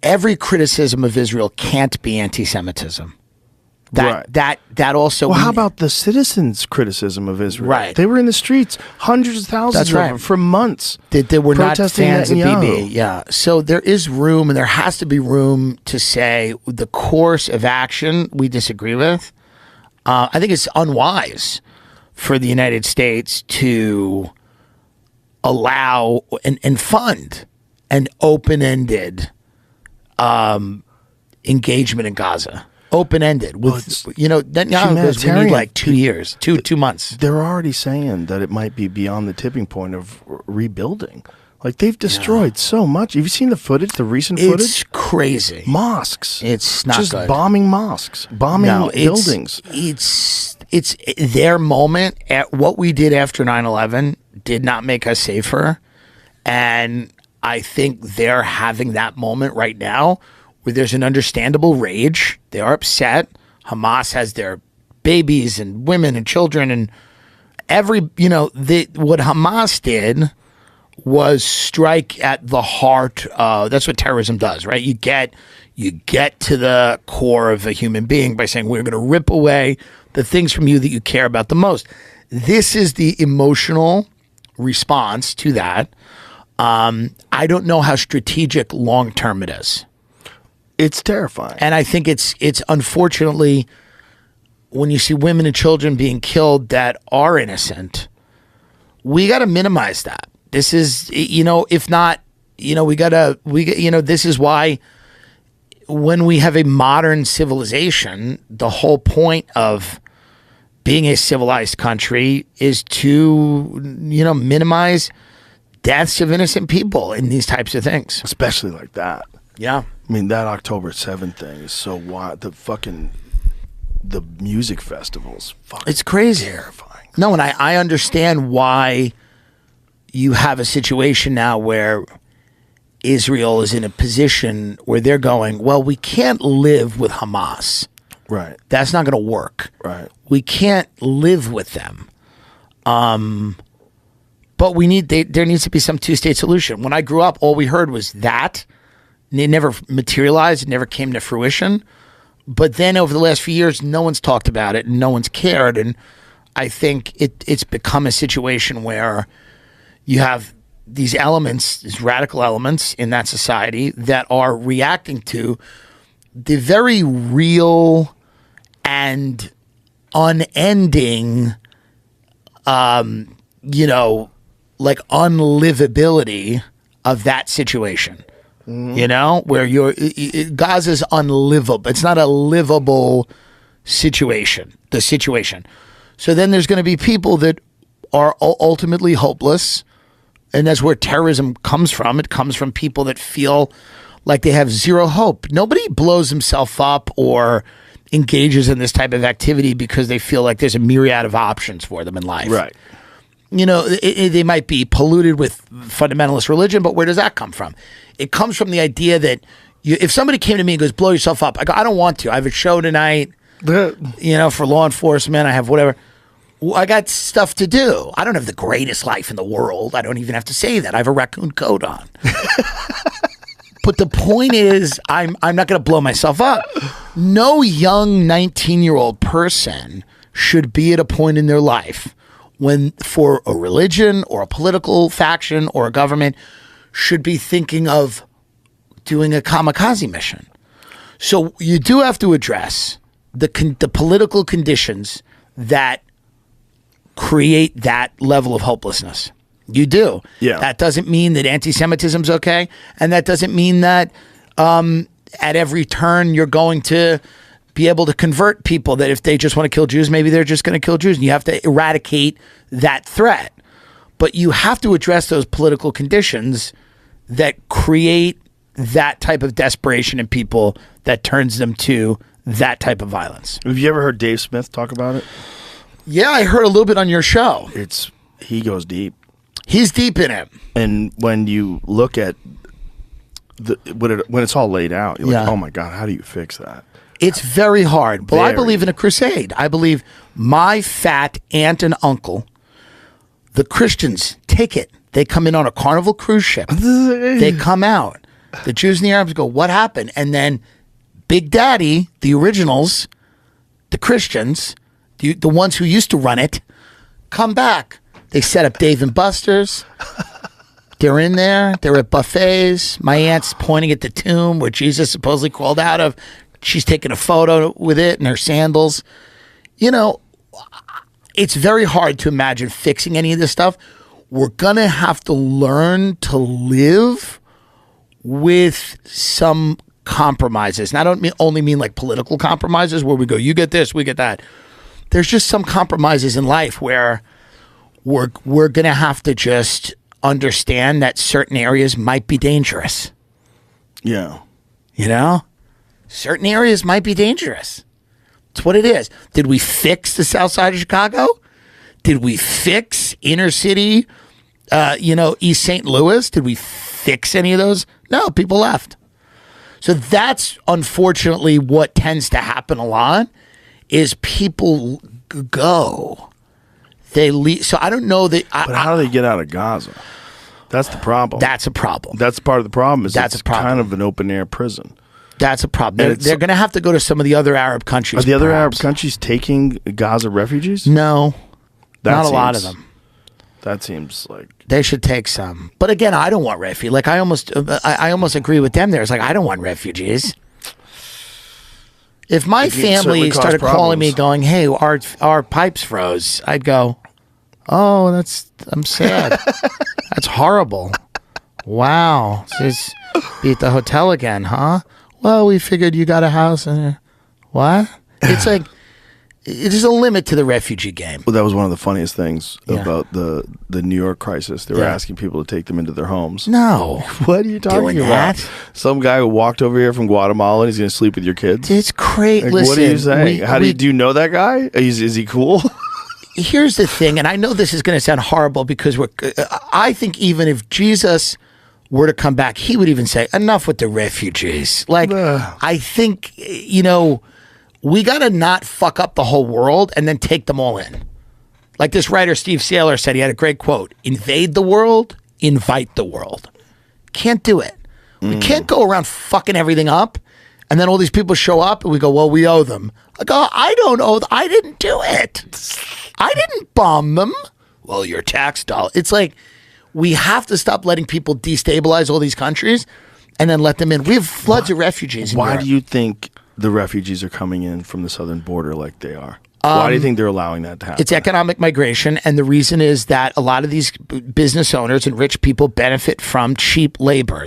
every criticism of Israel can't be anti-Semitism. That also. Well, how about the citizens' criticism of Israel? Right. They were in the streets, hundreds of thousands of them for months. They were not fans of Netanyahu. Bibi. Yeah. So there is room, and there has to be room to say the course of action we disagree with. I think it's unwise for the United States to allow and fund an open-ended engagement in Gaza. Open-ended with Netanyahu goes, we need like 2 years, two months. They're already saying that it might be beyond the tipping point of rebuilding. Like, they've destroyed so much. Have you seen the footage, the recent footage? It's crazy. Mosques. It's not just good. Bombing mosques, bombing buildings. It's their moment. At what we did after 9/11 did not make us safer, and I think they're having that moment right now where there's an understandable rage. They are upset. Hamas has their babies and women and children, and what Hamas did was strike at the heart. That's what terrorism does, right? You get to the core of a human being by saying, we're going to rip away the things from you that you care about the most. This is the emotional response to that. I don't know how strategic long-term it is. It's terrifying. And I think it's unfortunately, when you see women and children being killed that are innocent, we got to minimize that. This is, if not, this is why when we have a modern civilization, the whole point of being a civilized country is to, minimize deaths of innocent people in these types of things. Especially like that. Yeah. I mean, that October 7th thing is so wild. The music festivals. It's crazy. Terrifying. No, and I understand why you have a situation now where Israel is in a position where they're going, well, we can't live with Hamas. Right. That's not going to work. Right. We can't live with them. But there needs to be some two-state solution. When I grew up, all we heard was that. And it never materialized. It never came to fruition. But then over the last few years, no one's talked about it and no one's cared. And I think it's become a situation where you have these elements, these radical elements in that society that are reacting to the very real and unending, like unlivability of that situation. Where Gaza's unlivable. It's not a livable situation, the situation. So then there's going to be people that are ultimately hopeless. And that's where terrorism comes from. It comes from people that feel like they have zero hope. Nobody blows himself up or engages in this type of activity because they feel like there's a myriad of options for them in life. Right. They might be polluted with fundamentalist religion, but where does that come from? It comes from the idea that if somebody came to me and goes, blow yourself up, I go, I don't want to. I have a show tonight, for law enforcement. I have whatever. I got stuff to do. I don't have the greatest life in the world. I don't even have to say that. I have a raccoon coat on. But the point is, I'm not going to blow myself up. No young 19-year-old person should be at a point in their life when, for a religion or a political faction or a government, should be thinking of doing a kamikaze mission. So you do have to address the political conditions that create that level of hopelessness. You do. Yeah. That doesn't mean that anti-Semitism's okay, and that doesn't mean that at every turn you're going to be able to convert people, that if they just want to kill Jews, maybe they're just going to kill Jews, and you have to eradicate that threat. But you have to address those political conditions that create that type of desperation in people that turns them to that type of violence. Have you ever heard Dave Smith talk about it? Yeah, I heard a little bit on your show. He goes deep. He's deep in it. And when you look at when it's all laid out, you're like, oh my God, how do you fix that? It's very hard. Well, I believe in a crusade. I believe my fat aunt and uncle, the Christians, take it. They come in on a Carnival cruise ship. They come out. The Jews and the Arabs go, what happened? And then Big Daddy, the originals, the Christians, the ones who used to run it, come back. They set up Dave and Buster's. They're in there. They're at buffets. My aunt's pointing at the tomb where Jesus supposedly crawled out of. She's taking a photo with it in her sandals. You know, it's very hard to imagine fixing any of this stuff. We're going to have to learn to live with some compromises. And I don't only mean like political compromises where we go, you get this, we get that. There's just some compromises in life where we're going to have to just understand that certain areas might be dangerous. Yeah. You know? Certain areas might be dangerous. It's what it is. Did we fix the south side of Chicago? Did we fix inner city, East St. Louis? Did we fix any of those? No, people left. So that's unfortunately what tends to happen a lot is people go. They leave. So I don't know that. But how do they get out of Gaza? That's the problem. That's a problem. That's part of the problem. That's it's a problem. Kind of an open air prison. That's a problem. They're going to have to go to some of the other Arab countries. Are the other Arab countries taking Gaza refugees? No, not a lot of them. That seems like they should take some. But again, I don't want refugees. Like I almost agree with them there. It's like I don't want refugees. If my family started calling me going, "Hey, our pipes froze," I'd go, "Oh, I'm sad. That's horrible. Wow, just be at the hotel again, huh? Well, we figured you got a house in there. What? It's like there's a limit to the refugee game." Well, that was one of the funniest things about the New York crisis. They were asking people to take them into their homes. No. What are you talking about? That? Some guy who walked over here from Guatemala and he's going to sleep with your kids? It's crazy. Like, Listen, what are you saying? Do you know that guy? Is he cool? Here's the thing, and I know this is going to sound horrible because I think even if Jesus were to come back, he would even say, enough with the refugees. Like, I think, we got to not fuck up the whole world and then take them all in. Like this writer, Steve Saylor, said, he had a great quote, invade the world, invite the world. Can't do it. We can't go around fucking everything up and then all these people show up and we go, well, we owe them. I go, I don't owe them. I didn't do it. I didn't bomb them. Well, your tax dollar. It's like, we have to stop letting people destabilize all these countries and then let them in. We have floods of refugees in Why Europe. do you think the refugees are coming in from the southern border like they are? Why do you think they're allowing that to happen? It's economic migration, and the reason is that a lot of these business owners and rich people benefit from cheap labor.